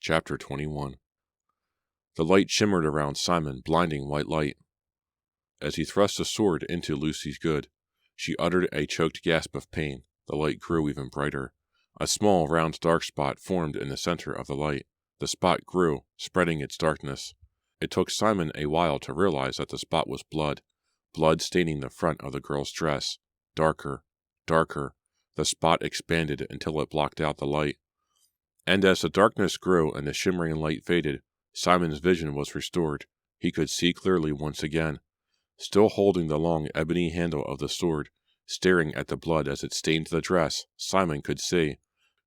Chapter 21. The light shimmered around Simon, blinding white light. As he thrust the sword into Lucy Good, she uttered a choked gasp of pain. The light grew even brighter. A small, round, dark spot formed in the center of the light. The spot grew, spreading its darkness. It took Simon a while to realize that the spot was blood, blood staining the front of the girl's dress. Darker, darker. The spot expanded until it blocked out the light. And as the darkness grew and the shimmering light faded, Simon's vision was restored. He could see clearly once again. Still holding the long ebony handle of the sword, staring at the blood as it stained the dress, Simon could see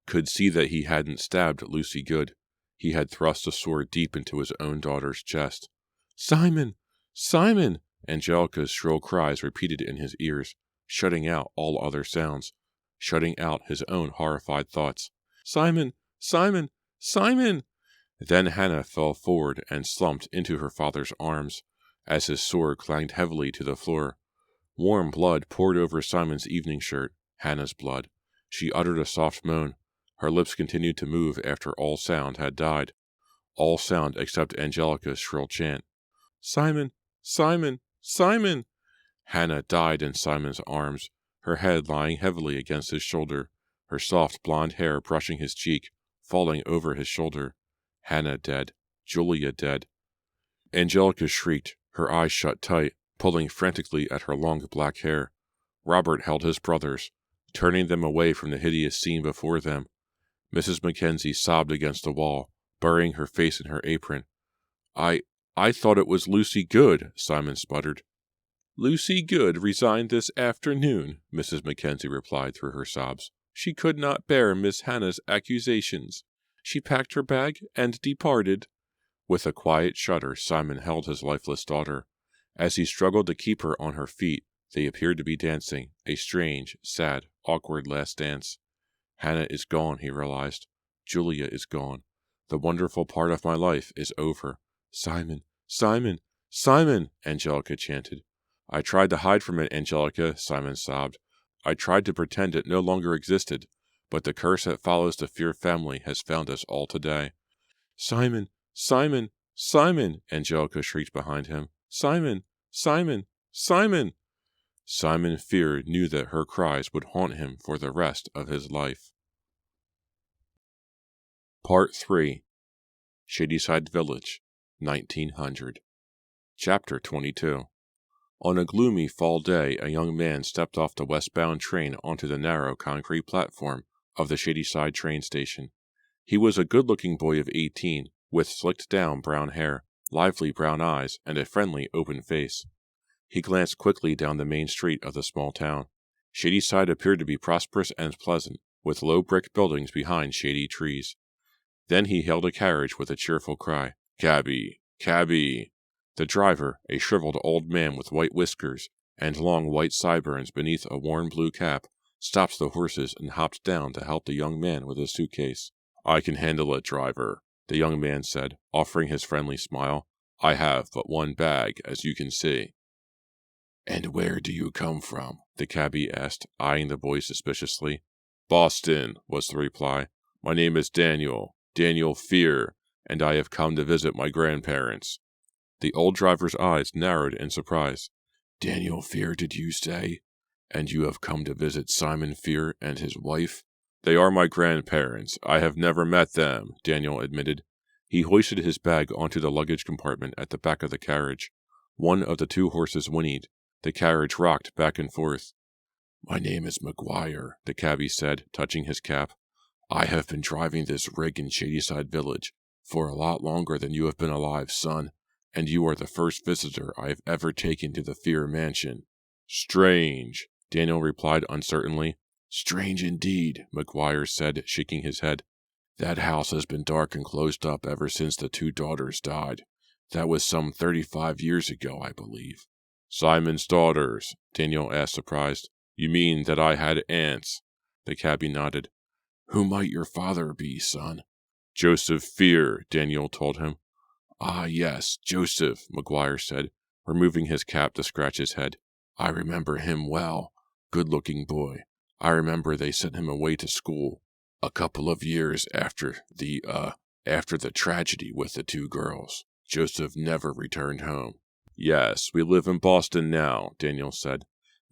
that he hadn't stabbed Lucy Good. He had thrust the sword deep into his own daughter's chest. "Simon! Simon!" Angelica's shrill cries repeated in his ears, shutting out all other sounds, shutting out his own horrified thoughts. "Simon! Simon! Simon!" Then Hannah fell forward and slumped into her father's arms, as his sword clanged heavily to the floor. Warm blood poured over Simon's evening shirt, Hannah's blood. She uttered a soft moan. Her lips continued to move after all sound had died. All sound except Angelica's shrill chant. "Simon! Simon! Simon!" Hannah died in Simon's arms, her head lying heavily against his shoulder, her soft blonde hair brushing his cheek, falling over his shoulder. Hannah dead. Julia dead. Angelica shrieked, her eyes shut tight, pulling frantically at her long black hair. Robert held his brothers, turning them away from the hideous scene before them. Mrs. Mackenzie sobbed against the wall, burying her face in her apron. I thought it was Lucy Good," Simon sputtered. "Lucy Good resigned this afternoon," Mrs. Mackenzie replied through her sobs. "She could not bear Miss Hannah's accusations. She packed her bag and departed." With a quiet shudder, Simon held his lifeless daughter. As he struggled to keep her on her feet, they appeared to be dancing, a strange, sad, awkward last dance. Hannah is gone, he realized. Julia is gone. The wonderful part of my life is over. "Simon, Simon, Simon," Angelica chanted. "I tried to hide from it, Angelica," Simon sobbed. "I tried to pretend it no longer existed, but the curse that follows the Fear family has found us all today." "Simon, Simon, Simon," Angelica shrieked behind him. "Simon, Simon, Simon." Simon Fear knew that her cries would haunt him for the rest of his life. Part 3. Shadyside Village, 1900. Chapter 22. On a gloomy fall day, a young man stepped off the westbound train onto the narrow concrete platform of the Shadyside train station. He was a good-looking boy of 18, with slicked-down brown hair, lively brown eyes, and a friendly, open face. He glanced quickly down the main street of the small town. Shadyside appeared to be prosperous and pleasant, with low brick buildings behind shady trees. Then he hailed a carriage with a cheerful cry. "Cabby! Cabby!" The driver, a shriveled old man with white whiskers and long white sideburns beneath a worn blue cap, stopped the horses and hopped down to help the young man with his suitcase. "I can handle it, driver," the young man said, offering his friendly smile. "I have but one bag, as you can see." "And where do you come from?" the cabby asked, eyeing the boy suspiciously. "Boston," was the reply. "My name is Daniel Fear, and I have come to visit my grandparents." The old driver's eyes narrowed in surprise. "Daniel Fear, did you say? And you have come to visit Simon Fear and his wife?" "They are my grandparents. I have never met them," Daniel admitted. He hoisted his bag onto the luggage compartment at the back of the carriage. One of the two horses whinnied. The carriage rocked back and forth. "My name is McGuire," the cabby said, touching his cap. "I have been driving this rig in Shadyside Village for a lot longer than you have been alive, son, and you are the first visitor I have ever taken to the Fear mansion." "Strange," Daniel replied uncertainly. "Strange indeed," McGuire said, shaking his head. "That house has been dark and closed up ever since the two daughters died. That was some 35 years ago, I believe." "Simon's daughters?" Daniel asked, surprised. "You mean that I had aunts?" The cabby nodded. "Who might your father be, son?" "Joseph Fear," Daniel told him. "Ah, yes, Joseph," McGuire said, removing his cap to scratch his head. "I remember him well. Good-looking boy. I remember they sent him away to school a couple of years after the After the tragedy with the 2 girls, Joseph never returned home. Yes, we live in Boston now, Daniel said.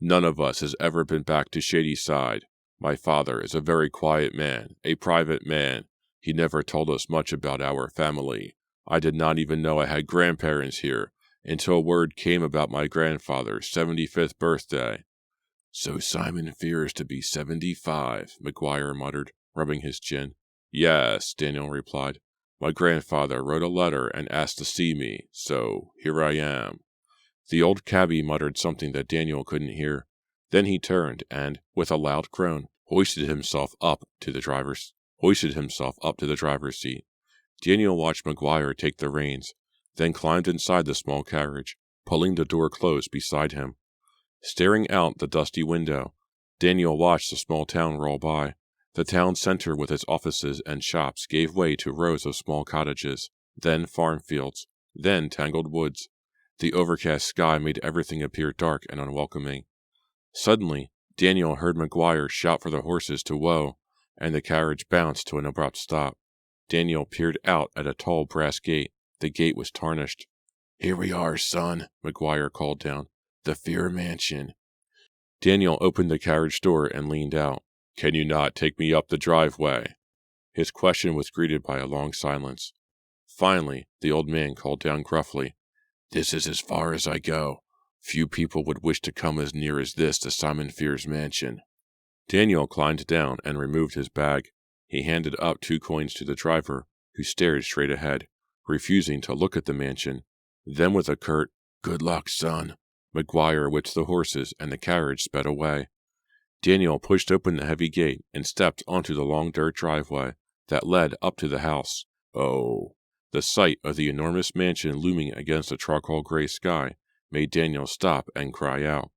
None of us has ever been back to Shadyside. My father is a very quiet man, a private man. He never told us much about our family. I did not even know I had grandparents here, until word came about my grandfather's 75th birthday. So Simon fears to be 75, McGuire muttered, rubbing his chin. Yes, Daniel replied. My grandfather wrote a letter and asked to see me, so here I am. The old cabbie muttered something that Daniel couldn't hear. Then he turned and, with a loud groan, hoisted himself up to the driver's seat. Daniel watched McGuire take the reins, then climbed inside the small carriage, pulling the door closed beside him. Staring out the dusty window, Daniel watched the small town roll by. The town center with its offices and shops gave way to rows of small cottages, then farm fields, then tangled woods. The overcast sky made everything appear dark and unwelcoming. Suddenly, Daniel heard McGuire shout for the horses to whoa, and the carriage bounced to an abrupt stop. Daniel peered out at a tall brass gate. The gate was tarnished. Here we are, son, McGuire called down. The Fear Mansion. Daniel opened the carriage door and leaned out. Can you not take me up the driveway? His question was greeted by a long silence. Finally, the old man called down gruffly, This is as far as I go. Few people would wish to come as near as this to Simon Fear's mansion. Daniel climbed down and removed his bag. He handed up 2 coins to the driver, who stared straight ahead, refusing to look at the mansion. Then with a curt, Good luck, son, McGuire whipped the horses and the carriage sped away. Daniel pushed open the heavy gate and stepped onto the long dirt driveway that led up to the house. Oh, the sight of the enormous mansion looming against the charcoal gray sky made Daniel stop and cry out.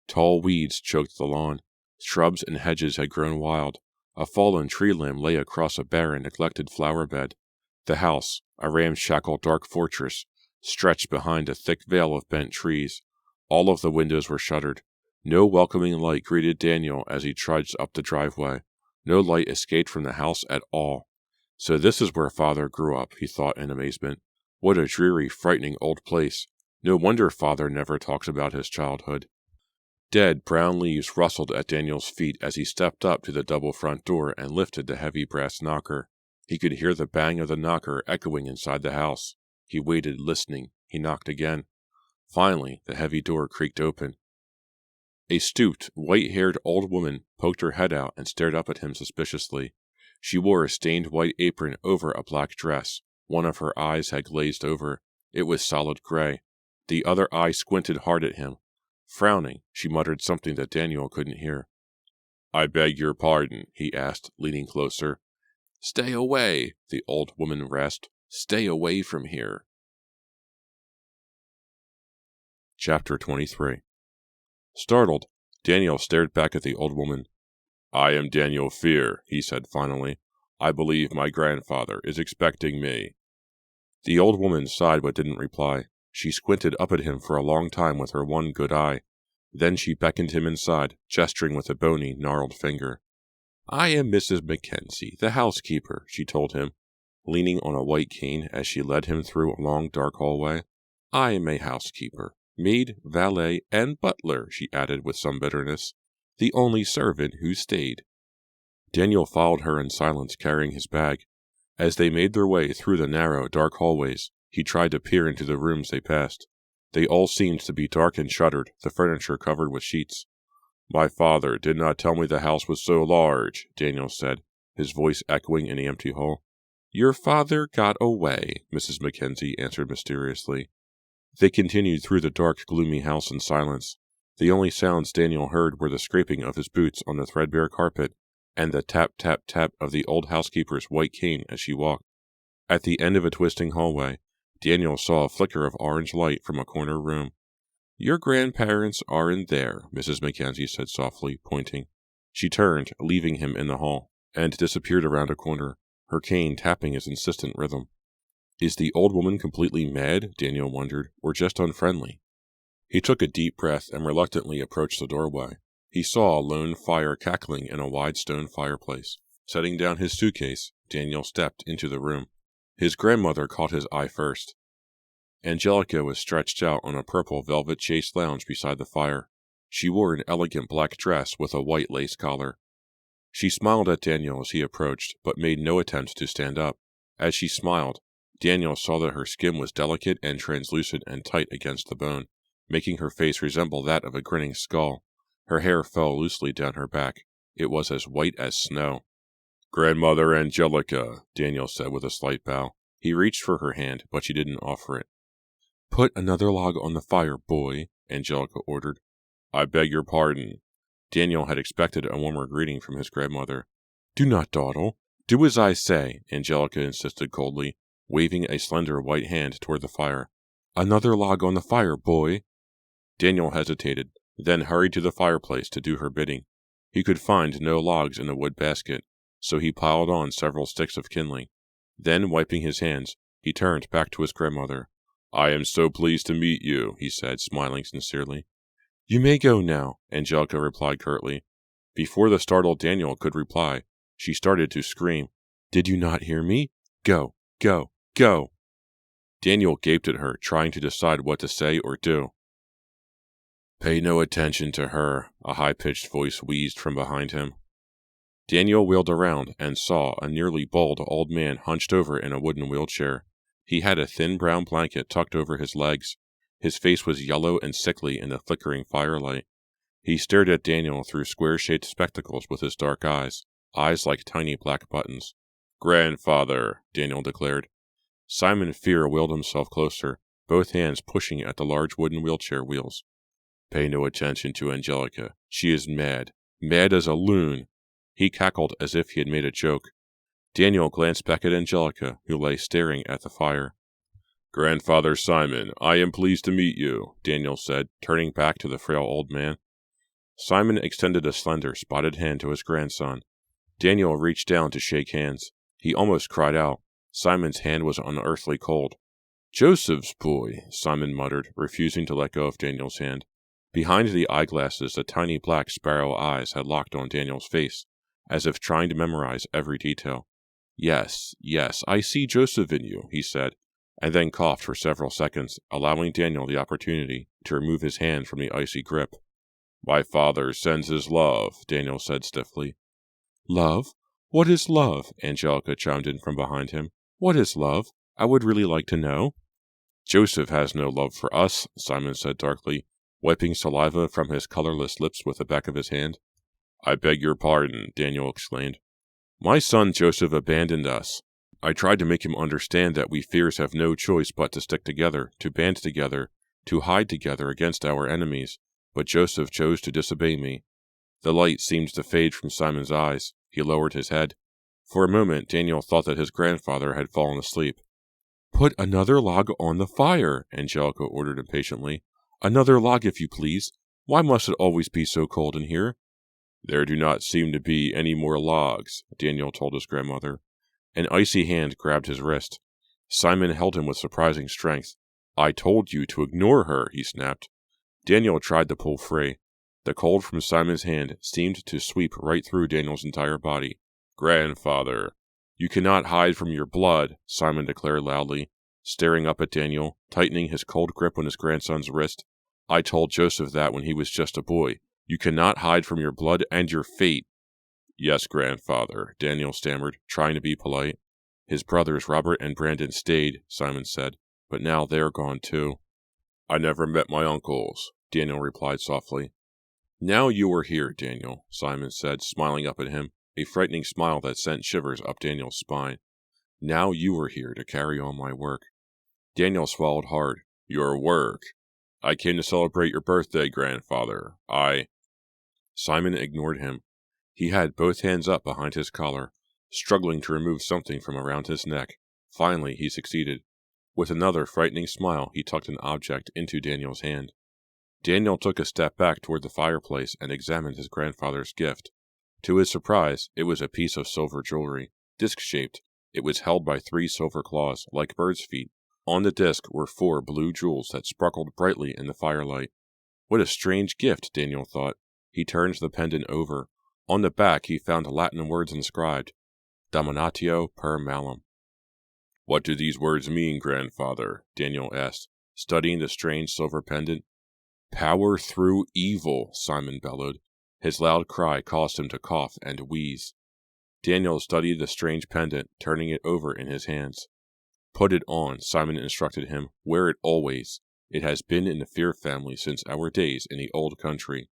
Tall weeds choked the lawn. Shrubs and hedges had grown wild. A fallen tree limb lay across a barren, neglected flower bed. The house, a ramshackle dark fortress, stretched behind a thick veil of bent trees. All of the windows were shuttered. No welcoming light greeted Daniel as he trudged up the driveway. No light escaped from the house at all. So this is where Father grew up, he thought in amazement. What a dreary, frightening old place. No wonder Father never talks about his childhood. Dead brown leaves rustled at Daniel's feet as he stepped up to the double front door and lifted the heavy brass knocker. He could hear the bang of the knocker echoing inside the house. He waited, listening. He knocked again. Finally, the heavy door creaked open. A stooped, white-haired old woman poked her head out and stared up at him suspiciously. She wore a stained white apron over a black dress. One of her eyes had glazed over. It was solid gray. The other eye squinted hard at him. Frowning, she muttered something that Daniel couldn't hear. I beg your pardon, he asked, leaning closer. Stay away, the old woman rasped. Stay away from here. Chapter 23. Startled, Daniel stared back at the old woman. I am Daniel Fear, he said finally. I believe my grandfather is expecting me. The old woman sighed but didn't reply. She squinted up at him for a long time with her one good eye. Then she beckoned him inside, gesturing with a bony, gnarled finger. I am Mrs. Mackenzie, the housekeeper, she told him, leaning on a white cane as she led him through a long, dark hallway. I am a housekeeper. Maid, valet, and butler, she added with some bitterness. The only servant who stayed. Daniel followed her in silence, carrying his bag. As they made their way through the narrow, dark hallways, he tried to peer into the rooms they passed. They all seemed to be dark and shuttered, the furniture covered with sheets. My father did not tell me the house was so large, Daniel said, his voice echoing in the empty hall. Your father got away, Mrs. Mackenzie answered mysteriously. They continued through the dark, gloomy house in silence. The only sounds Daniel heard were the scraping of his boots on the threadbare carpet and the tap, tap, tap of the old housekeeper's white cane as she walked. At the end of a twisting hallway, Daniel saw a flicker of orange light from a corner room. Your grandparents are in there, Mrs. Mackenzie said softly, pointing. She turned, leaving him in the hall, and disappeared around a corner, her cane tapping his insistent rhythm. Is the old woman completely mad, Daniel wondered, or just unfriendly? He took a deep breath and reluctantly approached the doorway. He saw a lone fire cackling in a wide stone fireplace. Setting down his suitcase, Daniel stepped into the room. His grandmother caught his eye first. Angelica was stretched out on a purple velvet chaise lounge beside the fire. She wore an elegant black dress with a white lace collar. She smiled at Daniel as he approached, but made no attempt to stand up. As she smiled, Daniel saw that her skin was delicate and translucent and tight against the bone, making her face resemble that of a grinning skull. Her hair fell loosely down her back. It was as white as snow. "Grandmother Angelica," Daniel said with a slight bow. He reached for her hand, but she didn't offer it. "Put another log on the fire, boy," Angelica ordered. "I beg your pardon." Daniel had expected a warmer greeting from his grandmother. "Do not dawdle. Do as I say," Angelica insisted coldly, waving a slender white hand toward the fire. "Another log on the fire, boy." Daniel hesitated, then hurried to the fireplace to do her bidding. He could find no logs in the wood basket, so he piled on several sticks of kindling. Then, wiping his hands, he turned back to his grandmother. "I am so pleased to meet you," he said, smiling sincerely. "You may go now," Angelica replied curtly. Before the startled Daniel could reply, she started to scream. "Did you not hear me? Go, go, go!" Daniel gaped at her, trying to decide what to say or do. "Pay no attention to her," a high-pitched voice wheezed from behind him. Daniel wheeled around and saw a nearly bald old man hunched over in a wooden wheelchair. He had a thin brown blanket tucked over his legs. His face was yellow and sickly in the flickering firelight. He stared at Daniel through square-shaped spectacles with his dark eyes like tiny black buttons. "Grandfather," Daniel declared. Simon Fear wheeled himself closer, both hands pushing at the large wooden wheelchair wheels. "Pay no attention to Angelica. She is mad. Mad as a loon." He cackled as if he had made a joke. Daniel glanced back at Angelica, who lay staring at the fire. "Grandfather Simon, I am pleased to meet you," Daniel said, turning back to the frail old man. Simon extended a slender, spotted hand to his grandson. Daniel reached down to shake hands. He almost cried out. Simon's hand was unearthly cold. "Joseph's boy," Simon muttered, refusing to let go of Daniel's hand. Behind the eyeglasses, the tiny black sparrow eyes had locked on Daniel's face, as if trying to memorize every detail. Yes, I see Joseph in you," he said, and then coughed for several seconds, allowing Daniel the opportunity to remove his hand from the icy grip. "My father sends his love," Daniel said stiffly. "Love? What is love?" Angelica chimed in from behind him. "What is love? I would really like to know." "Joseph has no love for us," Simon said darkly, wiping saliva from his colorless lips with the back of his hand. "I beg your pardon," Daniel exclaimed. "My son Joseph abandoned us. I tried to make him understand that we Fears have no choice but to stick together, to band together, to hide together against our enemies, but Joseph chose to disobey me." The light seemed to fade from Simon's eyes. He lowered his head. For a moment, Daniel thought that his grandfather had fallen asleep. "Put another log on the fire," Angelica ordered impatiently. "Another log, if you please. Why must it always be so cold in here?" "There do not seem to be any more logs," Daniel told his grandmother. An icy hand grabbed his wrist. Simon held him with surprising strength. "I told you to ignore her," he snapped. Daniel tried to pull free. The cold from Simon's hand seemed to sweep right through Daniel's entire body. "Grandfather, you cannot hide from your blood," Simon declared loudly, staring up at Daniel, tightening his cold grip on his grandson's wrist. "I told Joseph that when he was just a boy. You cannot hide from your blood and your fate." "Yes, grandfather," Daniel stammered, trying to be polite. "His brothers Robert and Brandon stayed," Simon said, "but now they're gone too." "I never met my uncles," Daniel replied softly. "Now you are here, Daniel," Simon said, smiling up at him, a frightening smile that sent shivers up Daniel's spine. "Now you are here to carry on my work." Daniel swallowed hard. "Your work? I came to celebrate your birthday, grandfather. Simon ignored him. He had both hands up behind his collar, struggling to remove something from around his neck. Finally, he succeeded. With another frightening smile, he tucked an object into Daniel's hand. Daniel took a step back toward the fireplace and examined his grandfather's gift. To his surprise, it was a piece of silver jewelry, disc-shaped. It was held by 3 silver claws, like birds' feet. On the disc were 4 blue jewels that sparkled brightly in the firelight. What a strange gift, Daniel thought. He turned the pendant over. On the back he found Latin words inscribed, Dominatio per malum. What do these words mean, grandfather? Daniel asked, studying the strange silver pendant. Power through evil, Simon bellowed. His loud cry caused him to cough and wheeze. Daniel studied the strange pendant, turning it over in his hands. Put it on, Simon instructed him. Wear it always. It has been in the Fear family since our days in the old country.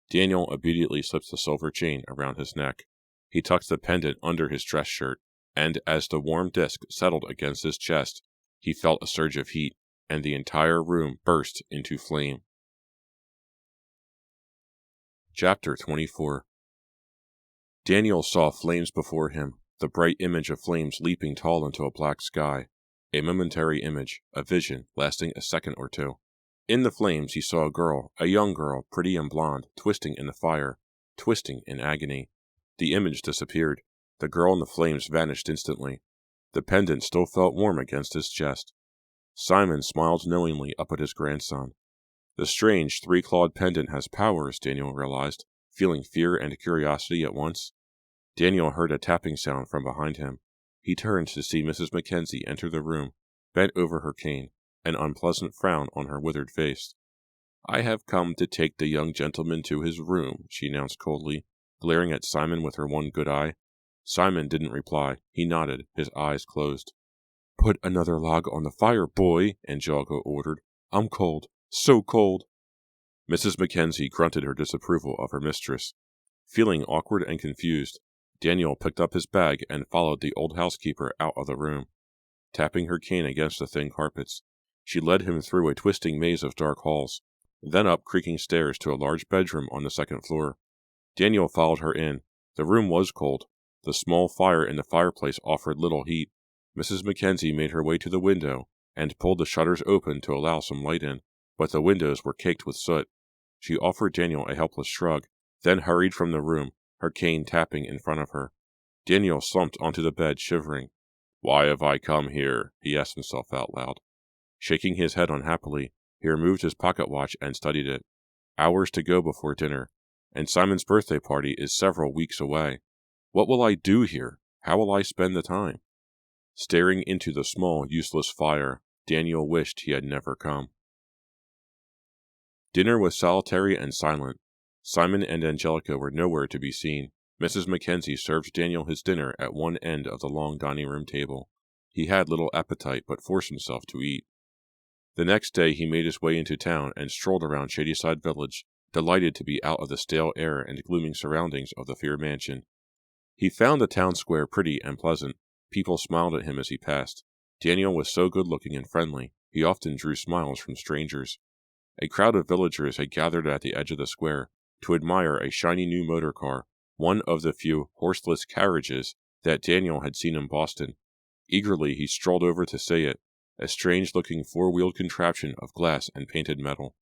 Daniel immediately slipped the silver chain around his neck. He tucked the pendant under his dress shirt, and as the warm disk settled against his chest, he felt a surge of heat, and the entire room burst into flame. Chapter 24. Daniel saw flames before him, the bright image of flames leaping tall into a black sky. A momentary image, a vision, lasting a second or two. In the flames he saw a girl, a young girl, pretty and blonde, twisting in the fire, twisting in agony. The image disappeared. The girl in the flames vanished instantly. The pendant still felt warm against his chest. Simon smiled knowingly up at his grandson. The strange three-clawed pendant has powers, Daniel realized, feeling fear and curiosity at once. Daniel heard a tapping sound from behind him. He turned to see Mrs. Mackenzie enter the room, bent over her cane, an unpleasant frown on her withered face. I have come to take the young gentleman to his room, she announced coldly, glaring at Simon with her one good eye. Simon didn't reply. He nodded, his eyes closed. Put another log on the fire, boy, Angelica ordered. I'm cold, so cold. Mrs. Mackenzie grunted her disapproval of her mistress. Feeling awkward and confused, Daniel picked up his bag and followed the old housekeeper out of the room. Tapping her cane against the thin carpets, she led him through a twisting maze of dark halls, then up creaking stairs to a large bedroom on the second floor. Daniel followed her in. The room was cold. The small fire in the fireplace offered little heat. Mrs. Mackenzie made her way to the window and pulled the shutters open to allow some light in, but the windows were caked with soot. She offered Daniel a helpless shrug, then hurried from the room, her cane tapping in front of her. Daniel slumped onto the bed, shivering. Why have I come here? He asked himself out loud. Shaking his head unhappily, he removed his pocket watch and studied it. Hours to go before dinner, and Simon's birthday party is several weeks away. What will I do here? How will I spend the time? Staring into the small, useless fire, Daniel wished he had never come. Dinner was solitary and silent. Simon and Angelica were nowhere to be seen. Mrs. Mackenzie served Daniel his dinner at one end of the long dining-room table. He had little appetite, but forced himself to eat. The next day he made his way into town and strolled around Shadyside Village, delighted to be out of the stale air and glooming surroundings of the Fear Mansion. He found the town square pretty and pleasant. People smiled at him as he passed. Daniel was so good-looking and friendly, he often drew smiles from strangers. A crowd of villagers had gathered at the edge of the square to admire a shiny new motor car, one of the few horseless carriages that Daniel had seen in Boston. Eagerly he strolled over to see it, a strange-looking four-wheeled contraption of glass and painted metal.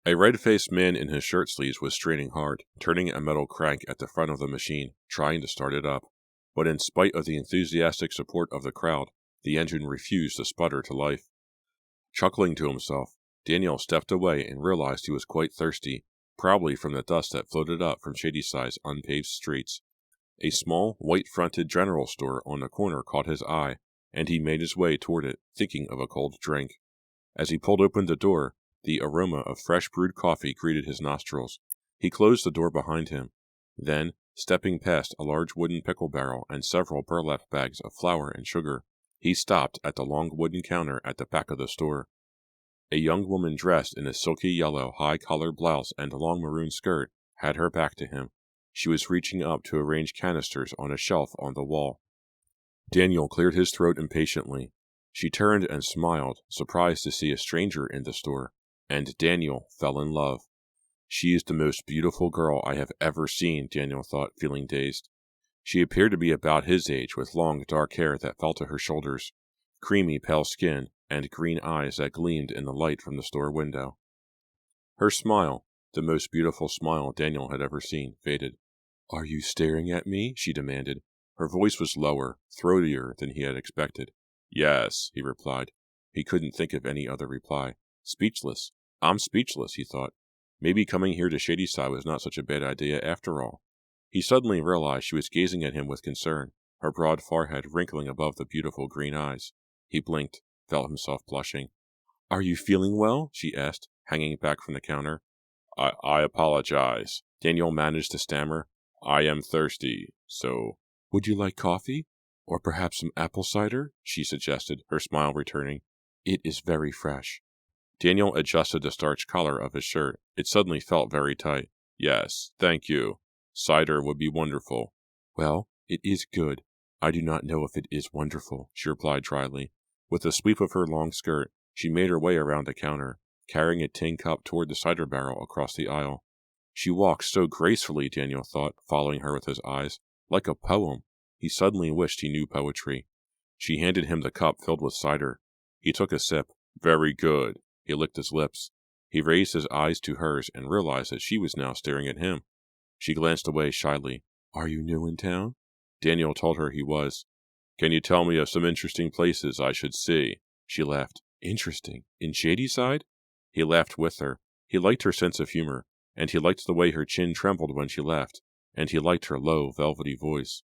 A red-faced man in his shirt-sleeves was straining hard, turning a metal crank at the front of the machine, trying to start it up. But in spite of the enthusiastic support of the crowd, the engine refused to sputter to life. Chuckling to himself, Daniel stepped away and realized he was quite thirsty, probably from the dust that floated up from Shadyside's unpaved streets. A small, white-fronted general store on the corner caught his eye, and he made his way toward it, thinking of a cold drink. As he pulled open the door, the aroma of fresh brewed coffee greeted his nostrils. He closed the door behind him. Then, stepping past a large wooden pickle barrel and several burlap bags of flour and sugar, he stopped at the long wooden counter at the back of the store. A young woman dressed in a silky yellow high-collared blouse and long maroon skirt had her back to him. She was reaching up to arrange canisters on a shelf on the wall. Daniel cleared his throat impatiently. She turned and smiled, surprised to see a stranger in the store, and Daniel fell in love. She is the most beautiful girl I have ever seen, Daniel thought, feeling dazed. She appeared to be about his age, with long, dark hair that fell to her shoulders, creamy, pale skin, and green eyes that gleamed in the light from the store window. Her smile, the most beautiful smile Daniel had ever seen, faded. "Are you staring at me?" she demanded. Her voice was lower, throatier than he had expected. "Yes," he replied. He couldn't think of any other reply. Speechless. I'm speechless, he thought. Maybe coming here to Shadyside was not such a bad idea after all. He suddenly realized she was gazing at him with concern, her broad forehead wrinkling above the beautiful green eyes. He blinked, felt himself blushing. "Are you feeling well?" she asked, hanging back from the counter. I apologize. Daniel managed to stammer. I am thirsty, so... Would you like coffee? Or perhaps some apple cider? She suggested, her smile returning. It is very fresh. Daniel adjusted the starched collar of his shirt. It suddenly felt very tight. Yes, thank you. Cider would be wonderful. Well, it is good. I do not know if it is wonderful, she replied dryly. With a sweep of her long skirt, she made her way around the counter, carrying a tin cup toward the cider barrel across the aisle. She walked so gracefully, Daniel thought, following her with his eyes, like a poem. He suddenly wished he knew poetry. She handed him the cup filled with cider. He took a sip. Very good. He licked his lips. He raised his eyes to hers and realized that she was now staring at him. She glanced away shyly. Are you new in town? Daniel told her he was. Can you tell me of some interesting places I should see? She laughed. Interesting? In Shadyside? He laughed with her. He liked her sense of humor, and he liked the way her chin trembled when she laughed, and he liked her low, velvety voice.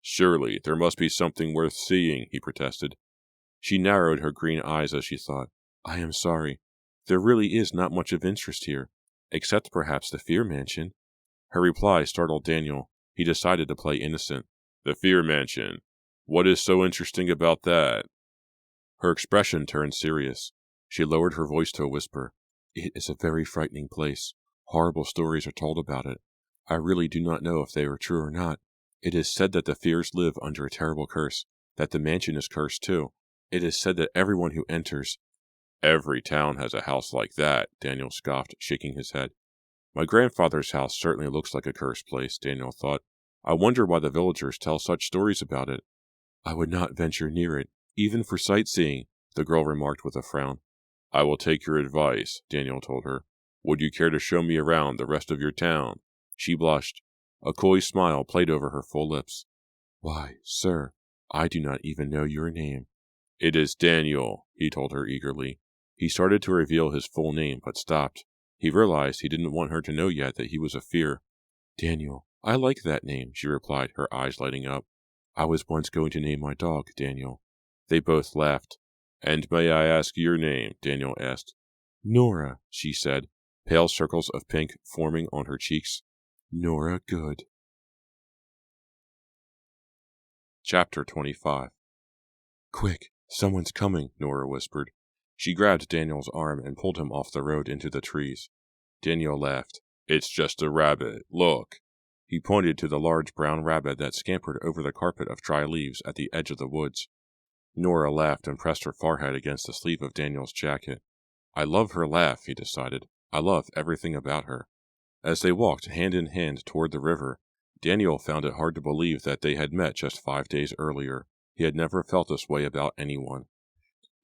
Surely, there must be something worth seeing, he protested. She narrowed her green eyes as she thought. I am sorry. There really is not much of interest here, except perhaps the Fear Mansion. Her reply startled Daniel. He decided to play innocent. The Fear Mansion. What is so interesting about that? Her expression turned serious. She lowered her voice to a whisper. It is a very frightening place. Horrible stories are told about it. I really do not know if they are true or not. It is said that the Fears live under a terrible curse, that the mansion is cursed too. It is said that everyone who enters... Every town has a house like that, Daniel scoffed, shaking his head. My grandfather's house certainly looks like a cursed place, Daniel thought. I wonder why the villagers tell such stories about it. I would not venture near it, even for sightseeing, the girl remarked with a frown. I will take your advice, Daniel told her. Would you care to show me around the rest of your town? She blushed. A coy smile played over her full lips. Why, sir, I do not even know your name. It is Daniel, he told her eagerly. He started to reveal his full name, but stopped. He realized he didn't want her to know yet that he was a Fear. Daniel, I like that name, she replied, her eyes lighting up. I was once going to name my dog Daniel. They both laughed. And may I ask your name? Daniel asked. Nora, she said, pale circles of pink forming on her cheeks. Nora Good. Chapter 25. Quick, someone's coming, Nora whispered. She grabbed Daniel's arm and pulled him off the road into the trees. Daniel laughed. It's just a rabbit. Look. He pointed to the large brown rabbit that scampered over the carpet of dry leaves at the edge of the woods. Nora laughed and pressed her forehead against the sleeve of Daniel's jacket. I love her laugh, he decided. I love everything about her. As they walked hand in hand toward the river, Daniel found it hard to believe that they had met just 5 days earlier. He had never felt this way about anyone.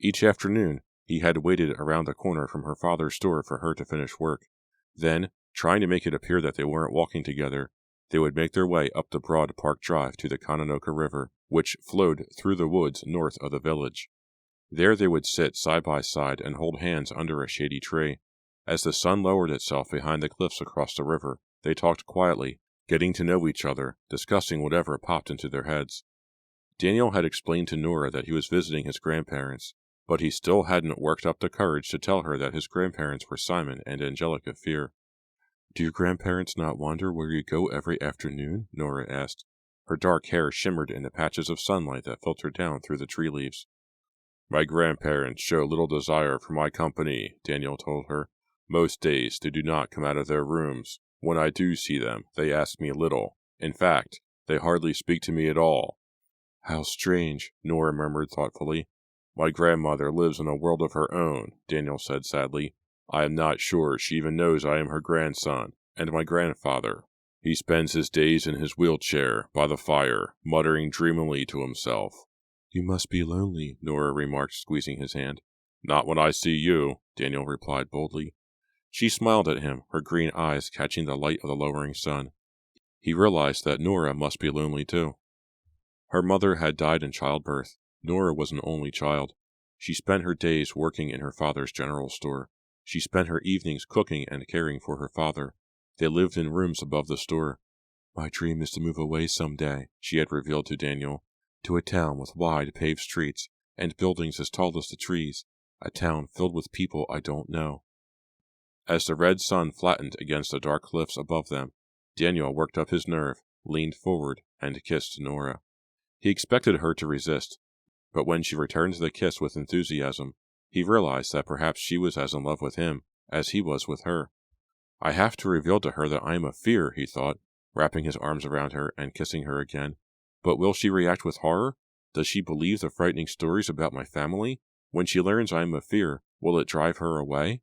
Each afternoon, he had waited around the corner from her father's store for her to finish work. Then, trying to make it appear that they weren't walking together, they would make their way up the broad park drive to the Conanoka River, which flowed through the woods north of the village. There they would sit side by side and hold hands under a shady tree. As the sun lowered itself behind the cliffs across the river, they talked quietly, getting to know each other, discussing whatever popped into their heads. Daniel had explained to Nora that he was visiting his grandparents, but he still hadn't worked up the courage to tell her that his grandparents were Simon and Angelica Fear. Do your grandparents not wonder where you go every afternoon? Nora asked. Her dark hair shimmered in the patches of sunlight that filtered down through the tree leaves. My grandparents show little desire for my company, Daniel told her. Most days they do not come out of their rooms. When I do see them, they ask me little. In fact, they hardly speak to me at all. How strange, Nora murmured thoughtfully. My grandmother lives in a world of her own, Daniel said sadly. I am not sure she even knows I am her grandson, and my grandfather. He spends his days in his wheelchair, by the fire, muttering dreamily to himself. You must be lonely, Nora remarked, squeezing his hand. Not when I see you, Daniel replied boldly. She smiled at him, her green eyes catching the light of the lowering sun. He realized that Nora must be lonely too. Her mother had died in childbirth. Nora was an only child. She spent her days working in her father's general store. She spent her evenings cooking and caring for her father. They lived in rooms above the store. My dream is to move away someday, she had revealed to Daniel, to a town with wide paved streets and buildings as tall as the trees, a town filled with people I don't know. As the red sun flattened against the dark cliffs above them, Daniel worked up his nerve, leaned forward, and kissed Nora. He expected her to resist, but when she returned the kiss with enthusiasm, he realized that perhaps she was as in love with him as he was with her. I have to reveal to her that I am a fear, he thought, wrapping his arms around her and kissing her again. But will she react with horror? Does she believe the frightening stories about my family? When she learns I am a fear, will it drive her away?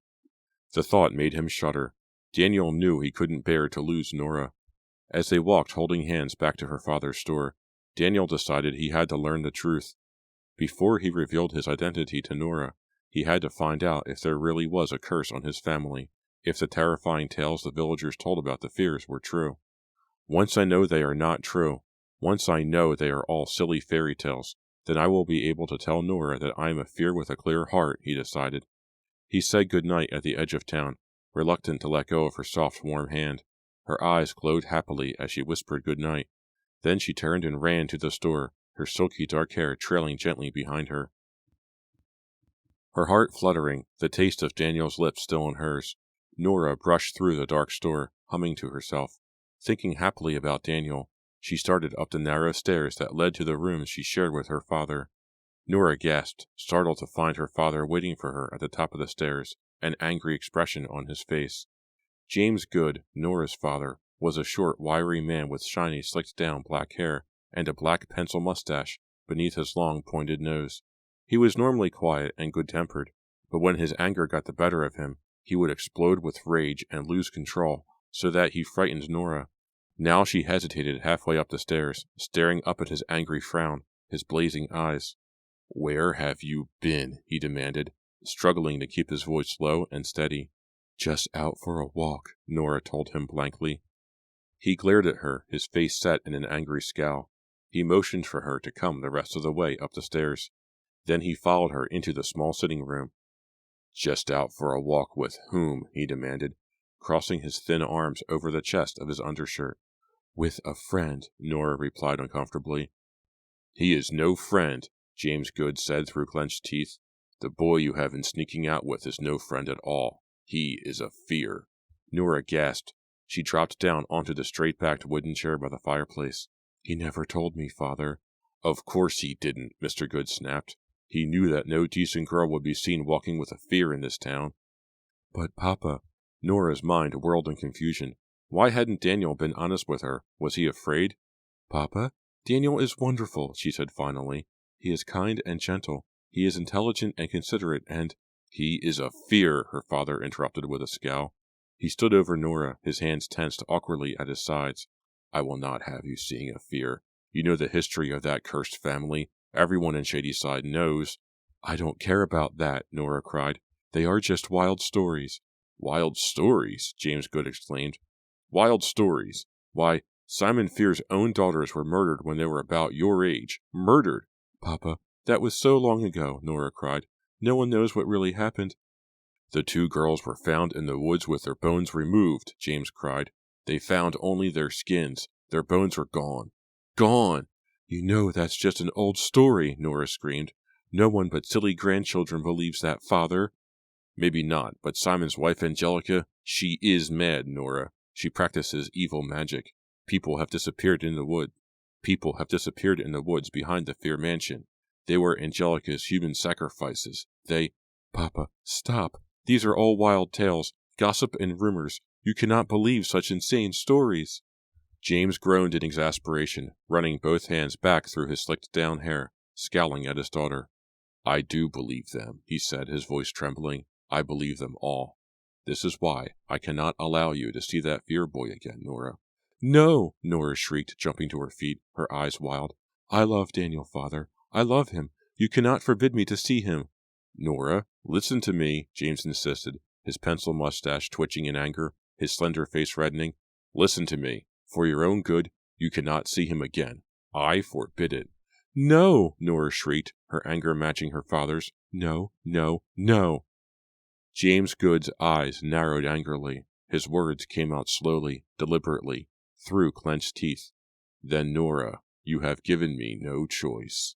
The thought made him shudder. Daniel knew he couldn't bear to lose Nora. As they walked holding hands back to her father's store, Daniel decided he had to learn the truth. Before he revealed his identity to Nora, he had to find out if there really was a curse on his family, if the terrifying tales the villagers told about the fears were true. Once I know they are not true, once I know they are all silly fairy tales, then I will be able to tell Nora that I am a fear with a clear heart, he decided. He said good night at the edge of town, reluctant to let go of her soft, warm hand. Her eyes glowed happily as she whispered good night. Then she turned and ran to the store, her silky dark hair trailing gently behind her. Her heart fluttering, the taste of Daniel's lips still in hers. Nora brushed through the dark store, humming to herself. Thinking happily about Daniel, she started up the narrow stairs that led to the rooms she shared with her father. Nora gasped, startled to find her father waiting for her at the top of the stairs, an angry expression on his face. James Good, Nora's father, was a short, wiry man with shiny, slicked-down black hair and a black pencil mustache beneath his long, pointed nose. He was normally quiet and good-tempered, but when his anger got the better of him, he would explode with rage and lose control, so that he frightened Nora. Now she hesitated halfway up the stairs, staring up at his angry frown, his blazing eyes. "Where have you been?" he demanded, struggling to keep his voice low and steady. "Just out for a walk," Nora told him blankly. He glared at her, his face set in an angry scowl. He motioned for her to come the rest of the way up the stairs. Then he followed her into the small sitting room. "Just out for a walk with whom?" he demanded, crossing his thin arms over the chest of his undershirt. "With a friend," Nora replied uncomfortably. "He is no friend," James Good said through clenched teeth. "The boy you have been sneaking out with is no friend at all. He is a fear." Nora gasped. She dropped down onto the straight-backed wooden chair by the fireplace. "He never told me, Father." "Of course he didn't," Mr. Good snapped. "He knew that no decent girl would be seen walking with a fear in this town." "But, Papa," Nora's mind whirled in confusion. Why hadn't Daniel been honest with her? Was he afraid? "Papa, Daniel is wonderful," she said finally. "He is kind and gentle. He is intelligent and considerate and—" "He is a fear," her father interrupted with a scowl. He stood over Nora, his hands tensed awkwardly at his sides. "I will not have you seeing a fear. You know the history of that cursed family. Everyone in Shadyside knows." "I don't care about that," Nora cried. "They are just wild stories." "Wild stories?" James Good exclaimed. "Wild stories? Why, Simon Fear's own daughters were murdered when they were about your age. Murdered!" "Papa, that was so long ago," Nora cried. "No one knows what really happened." "The 2 girls were found in the woods with their bones removed," James cried. "They found only their skins. Their bones were gone. Gone!" "You know that's just an old story," Nora screamed. "No one but silly grandchildren believes that, Father." "Maybe not, but Simon's wife Angelica, she is mad, Nora. She practices evil magic. People have disappeared in the woods behind the Fear Mansion. They were Angelica's human sacrifices. They—" "Papa, stop. These are all wild tales, gossip and rumors. You cannot believe such insane stories." James groaned in exasperation, running both hands back through his slicked-down hair, scowling at his daughter. "I do believe them," he said, his voice trembling. "I believe them all. This is why I cannot allow you to see that Fear boy again, Nora." "No!" Nora shrieked, jumping to her feet, her eyes wild. "I love Daniel, Father. I love him. You cannot forbid me to see him." "Nora, listen to me," James insisted, his pencil mustache twitching in anger, his slender face reddening. "Listen to me. For your own good, you cannot see him again. I forbid it." "No!" Nora shrieked, her anger matching her father's. "No, no, no!" James Good's eyes narrowed angrily. His words came out slowly, deliberately, through clenched teeth. "Then, Nora, you have given me no choice."